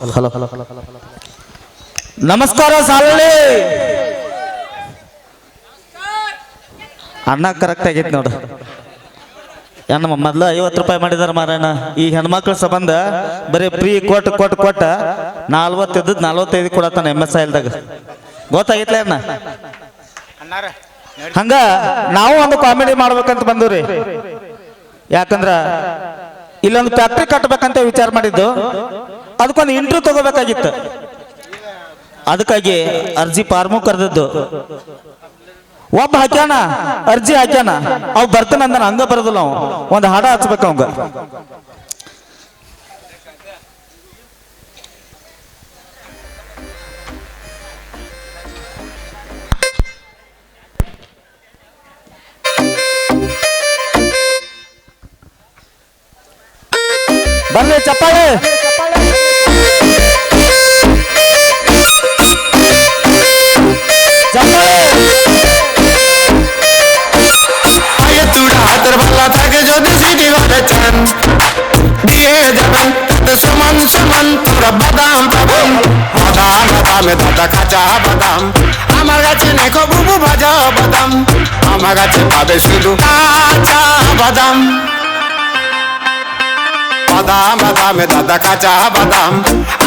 Hello ನಮಸ್ಕಾರ ಸಾಲಳ್ಳಿ ಅಣ್ಣ correct ಆಗೈತಿ ನೋಡು. ಹೆಣ್ಣು ಮೊದ್ಲು 50 ರೂಪಾಯಿ ಮಾಡಿದಾರ ಮಾರಾಯಣ. ಈ ಹೆಣ್ಮಕ್ಳ ಸಂಬಂಧ ಬರೀ ಫ್ರೀ ಕೊಟ್ಟು 40 ಇದ್ದದ್ದು 45 ಕೊಡತ್ತಾನ MSILದಾಗ. ಗೊತ್ತಾಗಿತ್ಲ ಅಣ್ಣ? ಹಂಗ ನಾವು ಒಂದು ಕಾಮಿಡಿ ಮಾಡ್ಬೇಕಂತ ಬಂದವ್ರಿ. ಯಾಕಂದ್ರ ಇಲ್ಲೊಂದು ಫ್ಯಾಕ್ಟ್ರಿ ಕಟ್ಟಬೇಕಂತ ವಿಚಾರ ಮಾಡಿದ್ದು, ಅದಕ್ಕೊಂದು ಇಂಟರ್ವ್ಯೂ ತಗೋಬೇಕಾಗಿತ್ತು. ಅದಕ್ಕಾಗಿ ಅರ್ಜಿ ಫಾರ್ಮು ಕರೆದದ್ದು. ಒಬ್ಬ ಹಾಕ್ಯಾನ, ಅರ್ಜಿ ಹಾಕ್ಯಾನ, ಅವ್ ಬರ್ತಾನಂದ ಹಂಗ ಬರೋದಿಲ್ಲ. ಅವ್ ಒಂದು ಹಾಡ ಹಚ್ಬೇಕು ಅವಂಗ. ಬರ್ಲಿ ಚಪ್ಪಾಳೆ. যদি সিটি ঘরে চান দিয়ে যাবেন তাতে সমান সমান তোরা বাদাম পাবেন। বাদাম বাদামে দাদা কাঁচা বাদাম, আমার কাছে নেখো বুবু ভাজা বাদাম, আমার কাছে পাবে শুধু কাঁচা বাদাম। বাদাম বাদামে দাদা কাঁচা বাদাম,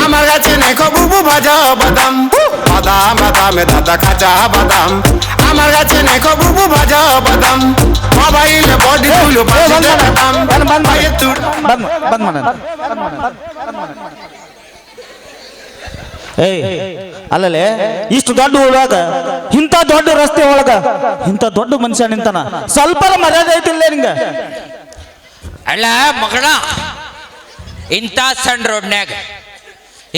আমার কাছে নেখো বুবু ভাজা বাদাম। বাদাম বাদামে দাদা কাঁচা বাদাম, আমার কাছে নেখো বুবু ভাজা বাদাম। মোবাইল বডি ফুল বাদাম ಏಯ್ ಅಲ್ಲಲೇ, ಇಷ್ಟು ದೊಡ್ಡ ಊರಾಗ ಇಂಥ ದೊಡ್ಡ ರಸ್ತೆ ಒಳಗ ಇಂಥ ದೊಡ್ಡ ಮನುಷ್ಯ ನಿಂತಾನ. ಸ್ವಲ್ಪ ಮರ್ಯಾದೆ ಐತಿಲ್ಲ ನಿಂಗ? ಅಲ್ಲ ಮಗಣ, ಇಂಥ ಸಣ್ಣ ರೋಡ್ನ್ಯಾಗ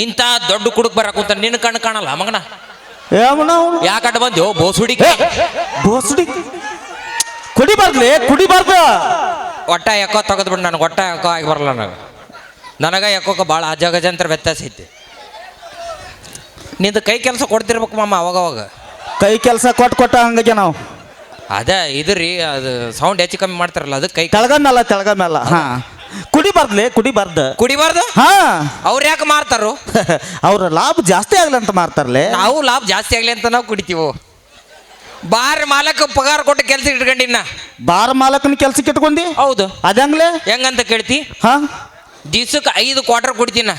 ಇಂಥ ದೊಡ್ಡ ಕುಡುಕ್ ಬರಕುಂತ ನಿನ್ನ ಕಣ್ಣು ಕಾಣಲ್ಲ ಮಗಣ? ಯಾಕಂಡ ಬಂದ್ಯೋ ಬೋಸುಡಿ ಕುಡಿಬಾರ್ದು. ಒಟ್ಟ ಯಾಕೋ ತೆಗೆದ್ಬಿಟ್ಟು ನನಗೆ ಒಟ್ಟ ಯಾಕೋ ಆಗಿ ಬರಲ್ಲ. ನನಗೆ ಯಾಕೋಕ ಭಾಳ ಅಜಗಜಂತ್ರ ವ್ಯತ್ಯಾಸ ಐತಿ. ನಿಂದು ಕೈ ಕೆಲಸ ಕೊಡ್ತಿರ್ಬೇಕು ಮಾಮ ಅವಾಗವಾಗ. ಕೈ ಕೆಲಸ ಕೊಟ್ಟ ಹಂಗಾಗಿ ನಾವು ಅದೇ ಇದು ರೀ, ಅದು ಸೌಂಡ್ ಹೆಚ್ಚು ಕಮ್ಮಿ ಮಾಡ್ತಾರಲ್ಲ, ಅದು ಕೈ ತೆಳಗ ಮೇಲೆ. ಹಾ, ಕುಡಿಬಾರ್ದು. ಹಾ, ಅವ್ರು ಯಾಕೆ ಮಾರ್ತಾರೋ? ಅವ್ರ ಲಾಭ ಜಾಸ್ತಿ ಆಗ್ಲಿ ಅಂತ ಮಾರ್ತಾರಲ್ಲ. ನಾವು ಲಾಭ ಜಾಸ್ತಿ ಆಗ್ಲಿ ಅಂತ ನಾವು ಕುಡಿತೀವೋ. ಬಾರ್ ಮಾಲಕ ಪಗಾರ ಕೊಟ್ಟು ಕೆಲಸ ಇಟ್ಕೊಂಡಿನ. ಬಾರ್ ಮಾಲಕನ ಕೆಲ್ಸಕ್ಕೆ ಇಟ್ಕೊಂಡಿ? ಹೌದು. ಅದಂಗ್ಲೆ ಹೆಂಗಂತ ಕೇಳ್ತಿ? ಹಾ, ದಿವ್ಸಕ್ಕೆ 5 ಕ್ವಾರ್ಟರ್ ಕುಡಿತೀನ.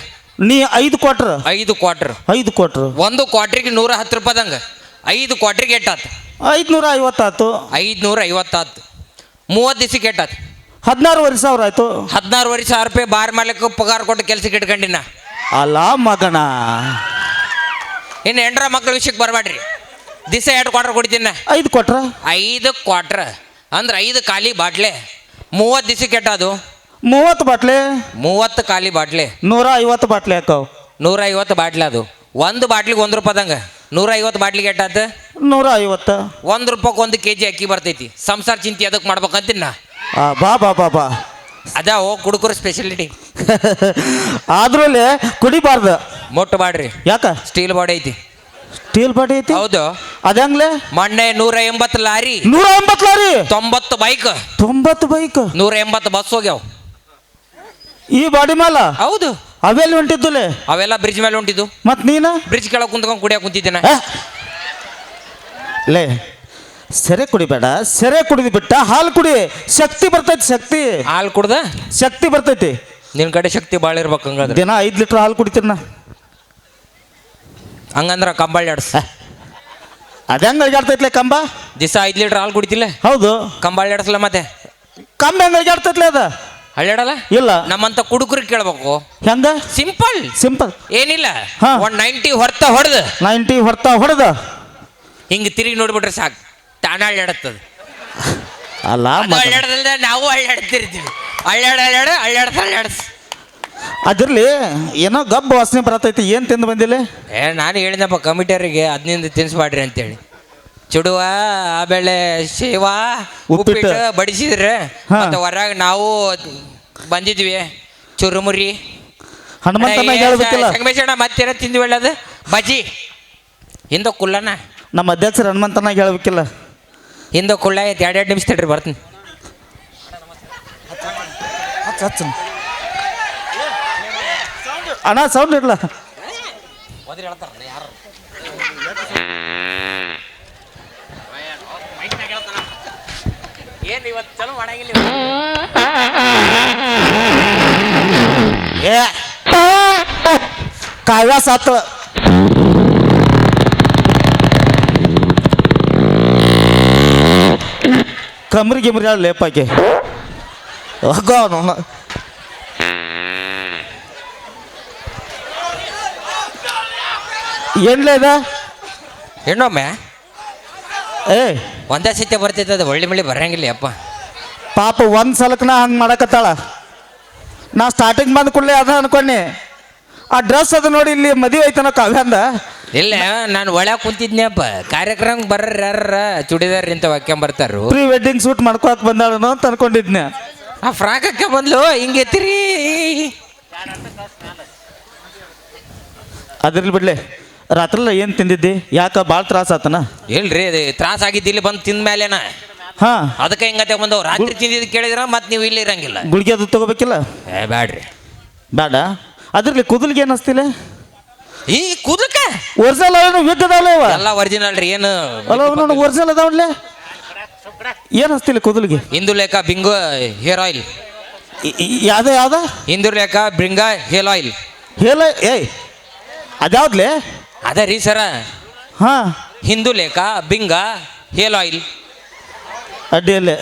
ನೀ 5 ಕ್ವಾರ್ಟರ್? 5 ಕ್ವಾರ್ಟರ್. 5 ಕ್ವಾರ್ಟರ್ ಒಂದು ಕ್ವಾರ್ಟ್ರಿಗೆ 110 ರೂಪಾಯಿದಂಗ 5 ಕ್ವಾರ್ಟ್ರಿಗೆ ಎಟ್ಟಾತು? 550 ಆತು. 550 ಆತು. 30 ದಿವಸಕ್ಕೆ ಎಟ್ಟಾತು? 16,000 ಆಯ್ತು. 16,000 ರೂಪಾಯಿ ಬಾರ್ ಮಾಲಕ ಪಗಾರ ಕೊಟ್ಟು ಕೆಲ್ಸಕ್ಕೆ ಇಟ್ಕೊಂಡಿನ. ಅಲ್ಲ ಮಗನ, ಇನ್ನು 8 ಮಕ್ಳ ವಿಷಯಕ್ಕೆ ಬರಬೇಡ್ರಿ. ದಿವಸ 2 ಕ್ವಾರ್ಟರ್ ಕುಡಿತೀನ. 5 ಕ್ವಾರ್ಟರ್? 5 ಕ್ವಾರ್ಟರ್ ಅಂದ್ರೆ 5 ಖಾಲಿ ಬಾಟ್ಲೆ. 30 ದಿವಸಕ್ಕೆ ಎಟ್ಟದು? 30 ಬಾಟ್ಲೆ. 30 ಖಾಲಿ ಬಾಟ್ಲೆ. 150 ಬಾಟ್ಲೆ ಹಾಕವ್. 150 ಬಾಟ್ಲೆ. ಅದು ಒಂದು ಬಾಟ್ಲಿಗೆ 1 ರೂಪಾಯಿದಂಗ 150 ಬಾಟ್ಲಿಗೆ ಎಟ್ಟಾತ? 150. 1 ರೂಪಾಯಿಗೆ 1 kg ಅಕ್ಕಿ ಬರ್ತೈತಿ. ಸಂಸಾರ ಚಿಂತೆ ಅದಕ್ಕೆ ಮಾಡ್ಬೇಕಂತೀನ. ಬಾ ಅದ ಹೋಗಿ ಕುಡುಕರು ಸ್ಪೆಷಾಲಿಟಿ. ಆದ್ರಲ್ಲಿ ಕುಡಿಬಾರ್ದು. ಮುಟ್ಟಬಾಡ್ರಿ. ಯಾಕ? ಸ್ಟೀಲ್ ಬಾಡಿ ಐತಿ. ಸ್ಟೀಲ್ ಬಾಡಿ ಐತಿ? ಹೌದು. ಅದಂಗ್ಲೆ ಮೊನ್ನೆ 180 lorry, 180 lorry, 90 bike, 90 bike, 180 bus ಹೋಗ್ಯಾವ ಈ ಬಾಡಿ ಮೇಲ. ಹೌದು. ಅವೆಲ್ಲ ಹೊಂಟಿದ್ದುಲೆ? ಅವೆಲ್ಲ ಬ್ರಿಡ್ಜ್ ಮೇಲೆ ಹೊಂಟಿದ್ದು. ಮತ್ ನೀನ ಬ್ರಿಡ್ಜ್ ಕೆಳಗೆ ಕುಂತ್ಕೊಂಡು ಕುಡಿಯಾಕ ಕುಂತಿದ್ದೇನೆ. ಲೇ, ಸೆರೆ ಕುಡಿಬೇಡ. ಸೆರೆ ಕುಡಿದು ಬಿಟ್ಟ ಹಾಲು ಕುಡಿ, ಶಕ್ತಿ ಬರ್ತೈತಿ. ಶಕ್ತಿ ಹಾಲು ಕುಡ್ದ ಶಕ್ತಿ ಬರ್ತೈತಿ. ನಿನ್ ಕಡೆ ಶಕ್ತಿ ಭಾಳ ಇರ್ಬೇಕು. ಹಂಗಾದ್ರೆ ದಿನ 5 ಲೀಟರ್ ಹಾಲು ಕುಡಿತೀನ. ಹಂಗಂದ್ರ ಕಂಬಾಳಿ ಆಡ್ಸ. ಅದಂಗ ಅಡ್ಗಾಡ್ತೈತ್ಲೆ ಕಂಬ? ದಿವಸ 5 ಲೀಟರ್ ಹಾಲು ಕುಡಿತಿಲ್ಲ? ಹೌದು. ಕಂಬಾಳಿ ಆಡ್ಸಲ್ಲ ಮತ್ತೆ? ಕಂಬ ಹೆಂಗ ಅಡ್ಗಾಡ್ತೈತ್ಲೆ? ಅದ ಹಳ್ಳಾಡಲ್ಲ. ಇಲ್ಲ, ನಮ್ಮಂತ ಕುಡುಕರಿಗೆ ಕೇಳ್ಬೇಕು. ಹೆಂಗ? ಸಿಂಪಲ್ ಏನಿಲ್ಲ, ಹಾ. 190 ಹೊರ್ತ ಹೊಡೆದು 90 ಹೊಡೆದ ಹಿಂಗೆ ತಿರುಗಿ ನೋಡ್ಬಿಟ್ರೆ ಸಾಕು, ತಾನ ಹಳ್ಳಾಡತ್ತದ. ಅಲ್ಲ ಹಳ್ಳಾಡದಲ್ದ ನಾವು ಹಳ್ಳಾಡ್ತಿರ್ತೀವಿ. ಹಳ್ಳಾಡ್ಸ ಅದ್ರಲ್ಲಿ ಏನೋ ಗಬ್ಬ ವಾಸನೆ ಬರತೈತಿ. ಏನ್ ತಿಂದು ಬಂದಿಲ್ಲ? ನಾನು ಹೇಳಿದಪ್ಪ ಕಮಿಟಿಯರಿಗೆ ಅದನ್ನಿಂದ ತಿನ್ಸ್ಬಾಡ್ರಿ ಅಂತೇಳಿ. ಚುಡುವ, ಆಬೇಳೆ, ಶೇವಾ, ಉಪ್ಪಿಟ್ಟು ಬಡಿಸಿದ್ರೆ ಮತ್ತೆ ಹೊರಗೆ ನಾವು ಬಂದಿದ್ವಿ. ಚುರುಮುರಿ, ಸಂಗಮೇಶಣ್ಣ ಮತ್ತೇನ ತಿಂದ್ವಿ ಒಳ್ಳೇದು ಬಜ್ಜಿ. ಹಿಂದ ಕುಲ್ಲನ ನಮ್ಮ ಅಧ್ಯಕ್ಷರು ಹನುಮಂತನಾಗ ಹೇಳ್ಬೇಕಿಲ್ಲ. ಹಿಂದ ಕುಳ್ಳ 2 ನಿಮಿಷ ತಡ್ರಿ ಬರ್ತೀನಿ. ಅಣ್ಣ ಸೌಂಡ್ ಇರಲ್ಲ. ಯಾರು ಏನು ಇವತ್ತು ಚಲೋ ಮಾಡಂಗಿಲ್ಲ ಏ ಕಾವ್ಯ ಸಾತ್ ಕಮ್ರಿ ಗಿಮ್ರಿ ಹೇಳ ಲೇಪಾಕೆ ಹೋಗೋ ಅವನು ಏನ್ಲೇ ಇದ ಹೆಣ್ಣೊಮ್ಮೆ ಏ ಒಂದೇ ಸತ್ಯ ಬರ್ತೈತೆ ಅದು ಒಳ್ಳೆ ಮಳೆ ಬರಂಗಿಲ್ಲ ಅಪ್ಪ ಪಾಪ ಒಂದು ಸಲಕ್ಕೆ ನಾ ಹಂಗೆ ಮಾಡಕತ್ತಾಳ ನಾ ಸ್ಟಾರ್ಟಿಂಗ್ ಬಂದ ಕೂಡಲೇ ಅದ ಅನ್ಕೊಂಡೆ ಆ ಡ್ರೆಸ್ ಅದು ನೋಡಿ ಇಲ್ಲಿ ಮದುವೆ ಐತನೋ ಕಾವ್ಯಾಂದ ಇಲ್ಲ ನಾನು ಒಳಗೆ ಕುಂತಿದ್ನಪ್ಪ ಕಾರ್ಯಕ್ರಮ ಬರ್ರ ಯಾರ ಚುಡಿದಾರ್ ಇಂತ ಹಾಕ್ಯಂಬರ್ತಾರು ಪ್ರೀ ವೆಡ್ಡಿಂಗ್ ಶೂಟ್ ಮಾಡ್ಕೊಳಕ್ ಬಂದಾಳನೋ ಅಂತ ಅನ್ಕೊಂಡಿದ್ನೆ ಆ ಫ್ರಾಕ್ ಹಾಕ್ಯ ಬಂದ್ಲು ಹಿಂಗೆತ್ತಿರಿ ಅದ್ರಲ್ಲಿ ಬಿಡ್ಲೆ ರಾತ್ರಿಲ್ಲ ಏನು ತಿಂದಿದ್ದಿ ಯಾಕ ಭಾಳ ತ್ರಾಸ ಆತನ ಇಲ್ರಿ ಅದು ತ್ರಾಸ ಆಗಿದ್ದು ಇಲ್ಲಿ ಬಂದು ತಿಂದ ಮೇಲೆನ ಹಾ ಅದಕ್ಕೆ ಹಿಂಗತ್ತೆ ಬಂದವು ರಾತ್ರಿ ತಿಂದಿದ್ದು ಕೇಳಿದ್ರ ಮತ್ತೆ ನೀವು ಇಲ್ಲಿ ಇರಂಗಿಲ್ಲ ಗುಳಿಗೆ ಅದು ತಗೋಬೇಕಿಲ್ಲ ಏ ಬ್ಯಾಡ್ರಿ ಬೇಡ ಅದ್ರಲ್ಲಿ ಕುದಲ್ಗೆ ಏನು ಹಸ್ತಿಲ್ಲ ಈ ಕೂದಲಕ್ಕ ಒರಿಜಿನಲ್ ಅವೇನು ವಿದ್ದದಾವಲ್ಲ ಇವ ಎಲ್ಲ ಒರಿಜಿನಲ್ ರೀ ಏನು ಅಲ್ಲ ನೋಡು ಒರಿಜಿನಲ್ ಅದಾವನ್ಲೆ ಏನು ಹಸ್ತಿಲ್ಲ ಕುದಲ್ಗೆ ಇಂದು ಲೇಖ ಬಿಂಗು ಹೇರ್ ಆಯಿಲ್ ಯಾವ್ದ ಯಾವ್ದ ಇಂದು ಲೇಖ ಬ್ರಿಂಗ ಹೇರ್ ಆಯಿಲ್ ಹೇಳ ಏಯ್ ಅದ್ಯಾವ್ದ್ಲೆ ಅದ ರೀ ಸರ ಹಾಂ ಹಿಂದೂ ಲೇಖ ಬಿಂಗ ಹೇರ್ ಆಯಿಲ್ ಅಡ್ಡಿಯಲ್ಲೇ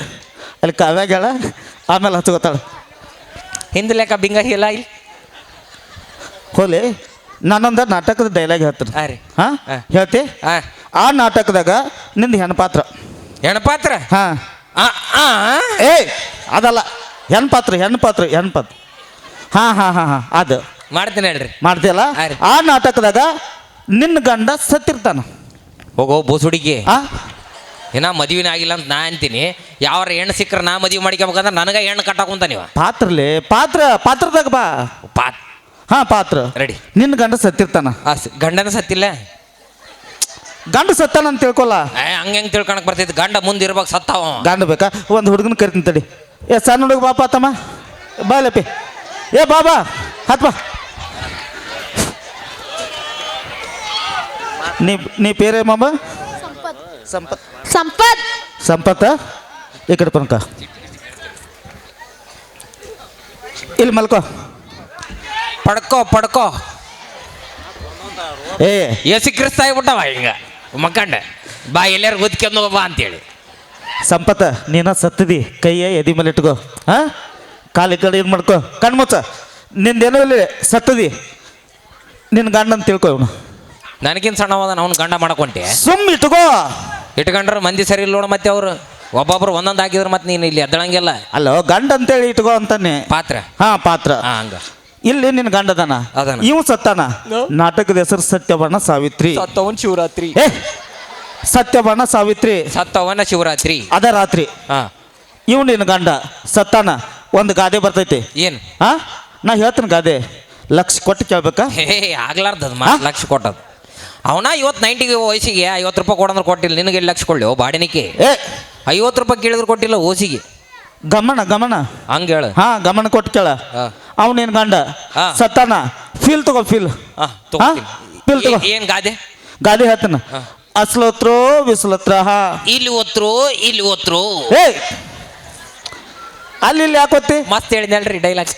ಅಲ್ಲಿ ಕಾವ್ಯಾಗ ಹೇಳ ಆಮೇಲೆ ಹಚ್ಕೋತಾಳ ಹಿಂದೂ ಲೇಖ ಬಿಂಗ ಹೇರ್ ಆಯಿಲ್ ಹೋಲಿ ನಾನೊಂದು ನಾಟಕದ ಡೈಲಾಗ್ ಹೇಳ್ತೀನಿ ಹಾಂ ರೀ ಹಾಂ ಹಾ. ಹೇಳ್ತಿ ಹಾಂ ಆ ನಾಟಕದಾಗ ನಿಂದು ಹೆಣ್ಪಾತ್ರ ಹೆಣ್ಪಾತ್ರ ಹಾಂ ಏಯ್ ಅದಲ್ಲ ಹೆಣ್ಪಾತ್ರ ಹಾಂ ಹಾಂ ಹಾಂ ಹಾಂ ಅದು ಮಾಡ್ತೀನಿ ಹೇಳ್ರಿ ಮಾಡ್ತೀಯಲ್ಲ ಹಾ ರೀ. ಆ ನಾಟಕದಾಗ ನಿನ್ನ ಗಂಡ ಸತ್ತಿರ್ತಾನ ಹೋಗೋ ಬೋಸುಡಿಗೆ ಆ ಇನ್ನ ಮದುವೆನೇ ಆಗಿಲ್ಲ ಅಂತ ನಾ ಅಂತೀನಿ ಯಾವ್ರ ಹೆಣ್ಣು ಸಿಕ್ಕರೆ ನಾ ಮದುವೆ ಮಾಡ್ಕೊಬೇಕಂದ್ರೆ ನನಗೆ ಹೆಣ್ಣು ಕಟ್ಟಾಕುಂತ ನೀವು ಪಾತ್ರಲಿ ಪಾತ್ರದಾಗ ಬಾ ಪಾತ್ ಹಾಂ ಪಾತ್ರ ರೆಡಿ ನಿನ್ನ ಗಂಡ ಸತ್ತಿರ್ತಾನ ಗಂಡನ ಸತ್ತಿಲ್ಲ ಗಂಡ ಸತ್ತಾನ ಅಂತ ತಿಳ್ಕೊಲ್ಲ ಹಂಗೆ ಹೆಂಗೆ ತಿಳ್ಕೊಳಕ್ ಬರ್ತೈತಿ ಗಂಡ ಮುಂದೆ ಇರ್ಬೇಕು ಸತ್ತಾವ ಗಂಡ ಬೇಕಾ ಒಂದು ಹುಡುಗನ ಕರಿತೀನಿ ತಡಿ ಏ ಸಣ್ಣ ಹುಡುಗ ಬಾಪ ತಮ್ಮ ಬಾಲಪಿ ಏ ಬಾಬಾ ಹತ್ ಬಾ ನೀ ಪೇರೇ ಮಾಮ ಸಂಪತ್ ಸಂಪತ್ ಸಂಪತ್ತ ಈ ಕಡೆ ಪನಕ ಇಲ್ಲಿ ಮಲ್ಕೋ ಪಡ್ಕೋ ಏ ಎಸಿ ಕ್ರಿಸ್ತ ಆಗ್ಬಿಟ್ಟವ ಹಿಂಗ ಮಕ್ಕಂಡ ಬಾ ಎಲ್ಲಾರು ಗುದ್ಕೊಂಡು ಬಾ ಅಂತೇಳಿ ಸಂಪತ್ತ ನೀನ ಸತ್ತಿದಿ ಕೈಯ ಎದಿ ಮೇಲೆ ಇಟ್ಕೋ ಹಾಂ ಕಾಲಿ ಕಡೆ ಇದು ಮಾಡ್ಕೋ ಕಣ್ಮುಚ್ಚ ನಿಂದೇನೋ ಇಲ್ಲಿ ಸತ್ತದಿ ನಿನ್ನ ಗಂಡ ಅಂತ ತಿಳ್ಕೊ ಇವನು ನನಗಿನ್ ಸಣ್ಣವಾದ ಅವ್ನು ಗಂಡ ಮಾಡಕೊಂಡೆ ಸುಮ್ಮ ಇಟ್ಕೋ ಇಟ್ಕೊಂಡ್ರೆ ಮಂದಿ ಸರಿ ಇಲ್ಲ ನೋಡ ಮತ್ತೆ ಅವರು ಒಬ್ಬೊಬ್ರು ಒಂದೊಂದು ಹಾಕಿದ್ರೆ ಮತ್ತೆ ನೀನು ಇಲ್ಲಿ ಎದ್ದಳಂಗಿಲ್ಲ ಅಲ್ಲೋ ಗಂಡ ಅಂತೇಳಿ ಇಟ್ಕೋ ಅಂತಾನೆ ಪಾತ್ರ ಹಾಂ ಪಾತ್ರ ಹಂಗ ಇಲ್ಲಿ ನಿನ್ನ ಗಂಡದನ ಅದಾನ. ಇವು ಸತ್ತಾನ ನಾಟಕದ ಹೆಸರು ಸತ್ಯಭಾನ ಸಾವಿತ್ರಿ ಸತ್ತವನ್ ಶಿವರಾತ್ರಿ ಏ ಸತ್ಯಭಾನ ಸಾವಿತ್ರಿ ಸತ್ತವನ ಶಿವರಾತ್ರಿ ಅದ ರಾತ್ರಿ ಹಾ ಇವ್ ನಿನ್ನ ಗಂಡ ಸತ್ತಾನ ಒಂದು ಗಾದೆ ಬರ್ತೈತಿ ಏನು ಹಾ ನಾ ಹೇಳ್ತೀನಿ ಗಾದೆ ಲಕ್ಷ ಕೊಟ್ಟು ಕೇಳ್ಬೇಕಾ ಹೇ ಆಗ್ಲಾರ್ದದು ಲಕ್ಷ ಕೊಟ್ಟದು ಅವನ ಇವತ್ತು 90 ವಯಸ್ಸಿಗೆ 50 ರೂಪಾಯಿ ಕೊಡಂದ್ರೆ ಕೊಟ್ಟಿಲ್ಲ ನಿನಗೆ 2 ಲಕ್ಷ ಕೊಡ್ಲಿ ಬಾಡಿನಿಕೆ ಏ 50 ರೂಪಾಯಿ ಕೇಳಿದ್ರೆ ಕೊಟ್ಟಿಲ್ಲ ಓಸಿಗೆ ಗಮನ ಹಂಗೆ ಹೇಳು ಹಾ ಗಮನ ಕೊಟ್ಟು ಕೇಳ ಹಾ. ಅವ್ ನಿನ್ ಗಂಡ ಹಾ. ಸತ್ತಾನ ಫೀಲ್ ತಗೋ ಫೀಲ್ ಫೀಲ್ ತಗೋ ಏನು ಗಾದೆ ಗಾದೆ ಹೇಳ್ತಾನ ಅಸ್ಲೋತ್ರೋ ವಿಸ್ಲತ್ರ ಹಾ ಇಲ್ಲಿ ಒತ್ರು ಏ ಅಲ್ಲಿ ಇಲ್ಲಿ ಯಾಕೋತಿ ಮಸ್ತ್ ಹೇಳಿದ್ನಲ್ರಿ ಡೈಲಾಗ್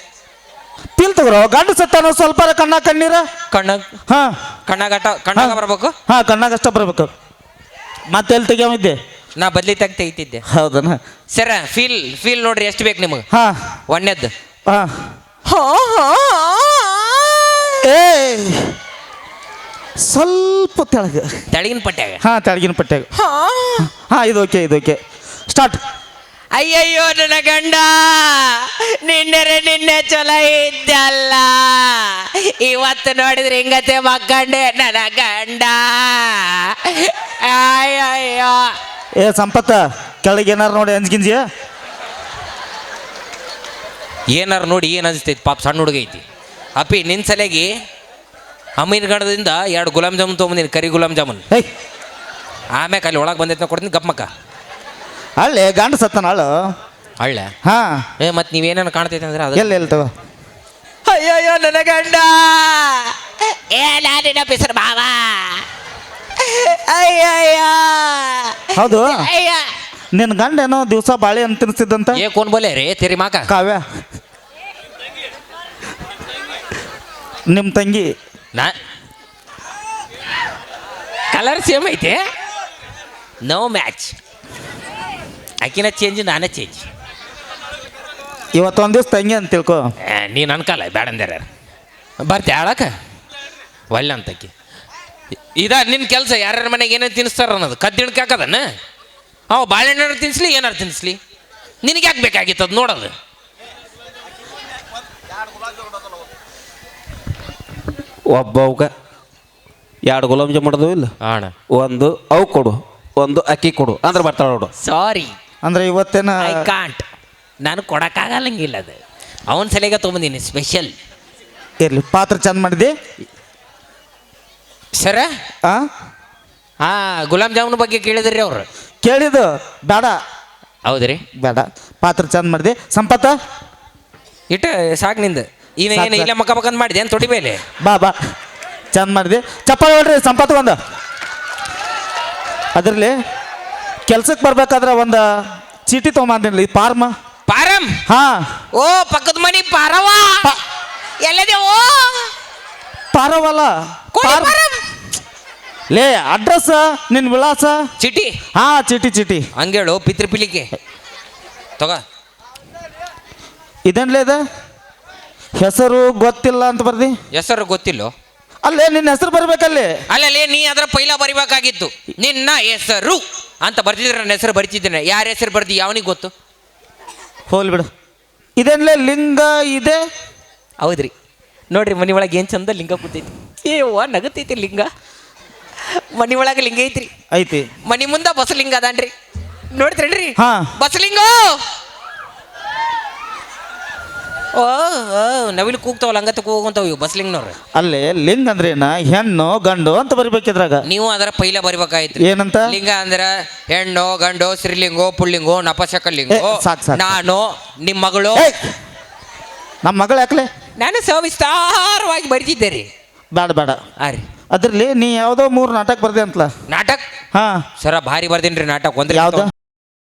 ಫೀಲ್ ತಗೋರೋ ಗಂಡ ಸತ್ತಾನ ಸ್ವಲ್ಪ ಕಣ್ಣೀರ ಹಾ ಕಣ್ಣಾಗ ಬರ್ಬೇಕು ಹಾ ಕಣ್ಣಾಗಷ್ಟ ಬರ್ಬೇಕು ಮತ್ತೆ ಎಲ್ಲಿ ತೆಗಿಯಮಿದ್ದೆ ನಾ ಬದ್ಲಿ ತೆಗಿತಿದ್ದೆ ಹೌದನ ಸರ ಫೀಲ್ ನೋಡ್ರಿ ಎಷ್ಟು ಬೇಕು ನಿಮಗೆ ಹಾ ಒಂದೇದ್ದು ಹಾ ಏ ಸ್ವಲ್ಪ ತೆಳಗ ತೆಳಗಿನ ಪಟ್ಟ್ಯಾಗ ಹಾ ತೆಳಗಿನ ಪಟ್ಟ್ಯಾಗ ಹಾ ಇದು ಓಕೆ ಸ್ಟಾರ್ಟ್ ಅಯ್ಯಯ್ಯೋ ನನ್ನ ಗಂಡ ನಿನ್ನೆ ಚಲೋ ಇದ್ದಲ್ಲ ಇವತ್ತು ನೋಡಿದ್ರೆ ಹಿಂಗತೆ ಮಕ್ಕಂಡೆ ನನ್ನ ಗಂಡ ಅಯ್ಯಯ್ಯೋ ಏ ಸಂಪತ್ತ ಕೆಳಗೆ ಏನಾರು ನೋಡಿ ಅಂಜ್ಗಿಂಜಿಯ ಏನಾರು ನೋಡಿ ಏನು ಅನಿಸ್ತೈತಿ ಪಾಪ ಸಣ್ಣ ಹುಡುಗ ಐತಿ ಅಪ್ಪಿ ನಿನ್ನ ಸಲಿಯಾಗಿ ಅಮ್ಮೀನ ಗಂಡದಿಂದ 2 ಗುಲಾಬ್ ಜಾಮೂನ್ ತೊಗೊಂಬಂದಿನಿ ಕರಿ ಗುಲಾಬ್ ಜಾಮೂನ್ ಏಯ್ ಆಮ್ಯಾಕೆ ಅಲ್ಲಿ ಒಳಗೆ ಬಂದೈತೆ ಕೊಡ್ತೀನಿ ಗಪ್ಪಕ್ಕ ಅಲ್ಲೇ ಗಂಡ ಸತ್ತಾನ ಅಳು ಹಳ್ಳ ಹಾ ಏ ಮತ್ತು ನೀವೇನೇನು ಕಾಣ್ತೈತೆ ಅಂದ್ರೆ ಅದು ಎಲ್ಲಿ ತಗೋ ಅಯ್ಯಯ್ಯೋ ನನ್ನ ಗಂಡ ಏ ನಾನಿನ ಹೆಸರು ಭಾವ ಅಯ್ಯಯ್ಯ ಹೌದು ಅಯ್ಯ ನಿನ್ನ ಗಂಡ ಏನೋ ದಿವಸ ಬಾಳೆ ಅಂತ ತಿನ್ನಿಸ್ತಿದ್ದಂತ ಏ ಕೋನ್ ಬೋಲೆ ರೇ ತೆರಿ ಮಾಕ ಕಾವ್ಯ ನಿಮ್ಮ ತಂಗಿ ನಾ ಕಲರ್ ಸೇಮ್ ಐತೆ ನೋ ಮ್ಯಾಚ್ ಆಕಿನ ಚೇಂಜ್ ನಾನೇ ಚೇಂಜ್ ಇವತ್ತೊಂದು ದಿವ್ಸ ತಂಗಿ ಅಂತ ತಿಳ್ಕೊ ನೀನು ಅನ್ಕಲ್ಲ ಬೇಡ ಅಂದಾರ ಬರ್ತಿ ಆಳಕ ಒಳ್ಳೆ ಅಂತಕಿ ನಿನ್ನ ಕೆಲಸ ಯಾರ್ಯಾರ ಮನೆಗೆ ಏನೇನು ತಿನ್ನಿಸ್ತಾರ ಅನ್ನೋದು ಕದ್ದಿಣ್ಕೆ ಹಾಕದನ್ನ ಅವು ಬಾಳೆಹಣ್ಣು ತಿನ್ನಿಸ್ಲಿ ಏನಾರು ತಿನ್ನಿಸ್ಲಿ ನಿನಗೆ ಯಾಕೆ ಬೇಕಾಗಿತ್ತು ಅದು ನೋಡೋದು ಒಬ್ಬವ್ಗ 2 ಗುಲಾಬ್ ಜಾಮ್ ಮಾಡೋದು ಇಲ್ಲ ಅಣ್ಣ ಒಂದು ಅವು ಕೊಡು ಒಂದು ಅಕ್ಕಿ ಕೊಡು ಅಂದ್ರೆ ಬರ್ತಾಳೆ ನೋಡು. ಸಾರಿ ಅಂದ್ರೆ ಇವತ್ತೇನ ಐ ಕಾಂಟ್ ನಾನು ಕೊಡೋಕ್ಕಾಗಲ್ಲಂಗಿಲ್ಲ ಅದು ಅವನ ಸಲಿಗೆ ತೊಗೊಂಬಂದೀನಿ ಸ್ಪೆಷಲ್ ಇರ್ಲಿ ಪಾತ್ರ ಚಂದ ಮಾಡಿದೆ ಸರ ಆ ಗುಲಾಬ್ ಜಾಮೂನ್ ಬಗ್ಗೆ ಕೇಳಿದ್ರಿ ಅವ್ರು ಕೇಳಿದ್ದು ಬೇಡ ಹೌದ್ರಿ ಬೇಡ ಪಾತ್ರ ಚಂದ ಮಾಡಿದೆ ಸಂಪತ್ತ ಇಟ್ಟು ಸಾಕು ನಿಂದು ಈಗ ಸಾಕ್ ಏನು ಸಾಕ್. ಇಲ್ಲ ಮಕ್ಕ ಮಕ್ಕಂದು ಮಾಡಿದೆ ಏನು ತೊಡಿ ಮೇಲೆ ಬಾ ಬಾ ಚಂದ ಮಾಡಿದೆ ಚಪ್ಪಾಳೆ ಹೊಡ್ರಿ ಸಂಪತ್ ಒಂದು ಅದರಲ್ಲಿ ಕೆಲ್ಸಕ್ಕೆ ಬರ್ಬೇಕಾದ್ರೆ ಒಂದು ಚೀಟಿ ತೊಗೊಂಬಂದಿಲ್ಲ ಈ ಪಾರ್ಮ ಪಾರಂ ಹಾ ಓ ಪಕ್ಕದ ಮನಿ ಪಾರವ ಪ- ಎಲ್ಲದೆ ಓ ಪಾರವಲ್ಲ ಕೋಳಿ ಪಾರ್ಮ್. ಪಾರಂ ಲೇ ಅಡ್ರೆಸ್ ನಿನ್ನ ವಿಳಾಸ ಚಿಟಿ ಹಾ ಚೀಟಿ ಚೀಟಿ ಹಂಗೇಳು ಪಿತೃಪಿಲಿಕೆ ತಗೋ ಇದೇನ್ಲೇ ಇದು ಹೆಸರು ಗೊತ್ತಿಲ್ಲ ಅಂತ ಬರ್ದಿ ಹೆಸರು ಗೊತ್ತಿಲ್ಲೋ ಅಲ್ಲೇ ನಿನ್ನ ಹೆಸರು ಬರ್ಬೇಕಲ್ಲಿ ಅಲ್ಲಲ್ಲಿ ನೀ ಅದರ ಪೈಲ ಬರಿಬೇಕಾಗಿತ್ತು ನಿನ್ನ ಹೆಸರು ಅಂತ ಬರ್ತಿದ್ರೆ ನನ್ನ ಹೆಸರು ಬರಿತಿದ್ದೇನೆ ಯಾರ ಹೆಸರು ಬರ್ದಿ ಯಾವನಿಗೆ ಗೊತ್ತು ಹೋಲ್ ಬಿಡು ಇದೇನ್ಲೇ ಲಿಂಗ ಇದೆ ಹೌದ್ರಿ ನೋಡ್ರಿ ಮನಿ ಒಳಗೆ ಏನು ಚಂದ ಲಿಂಗ ಕೂತೈತಿ ಏವ್ವ ನಗತೈತಿ ಲಿಂಗ ಮನಿ ಒಳಗೆ ಲಿಂಗ ಐತ್ರಿ ಐತಿ ಮನಿ ಮುಂದೆ ಬಸಲಿಂಗ ಅದಾನ್ರಿ ನೋಡ್ತೀರಿ ಹಾ. ಬಸಲಿಂಗ ಓ ನವಿಲು ಕೂಗ್ತಾವಲ್ಲ ಹಂಗತ್ತ ಕೂಗಂತಾವ ಇವು ಬಸಲಿಂಗ್ನವ್ರು ಅಲ್ಲೇ ಲಿಂಗ ಅಂದ್ರೆ ಏನ ಹೆಣ್ಣು ಗಂಡು ಅಂತ ಬರಿಬೇಕಿದ್ರಾಗ ನೀವು ಅದರ ಪೈಲ ಬರಿಬೇಕಾಯ್ತು ಏನಂತ ಲಿಂಗ ಅಂದ್ರ ಹೆಣ್ಣು ಗಂಡು ಸ್ತ್ರೀಲಿಂಗೋ ಪುಳ್ಳಿಂಗೋ ನಪಶಕಲಿಂಗೋ ಏ, ಸಾಕ್, ಸಾಕ್. ನಾನು ನಿಮ್ಮ ಮಗಳು ಏಯ್! ನಮ್ಮ ಮಗಳು ಯಾಕಲೆ ನಾನು ಸವಿಸ್ತಾರವಾಗಿ ಬರಿತಿದ್ದೆ ರೀ ಬೇಡ ಬೇಡ ರೀ ಅದ್ರಲ್ಲಿ ನೀ ಯಾವುದೋ 3 ನಾಟಕ ಬರ್ದೆ ಅಂತಲ್ಲ ನಾಟಕ ಹಾ ಸರ ಭಾರಿ ಬರ್ದೇನ್ರಿ ನಾಟಕ ಒಂದ್ರ ಯಾವ್ದು?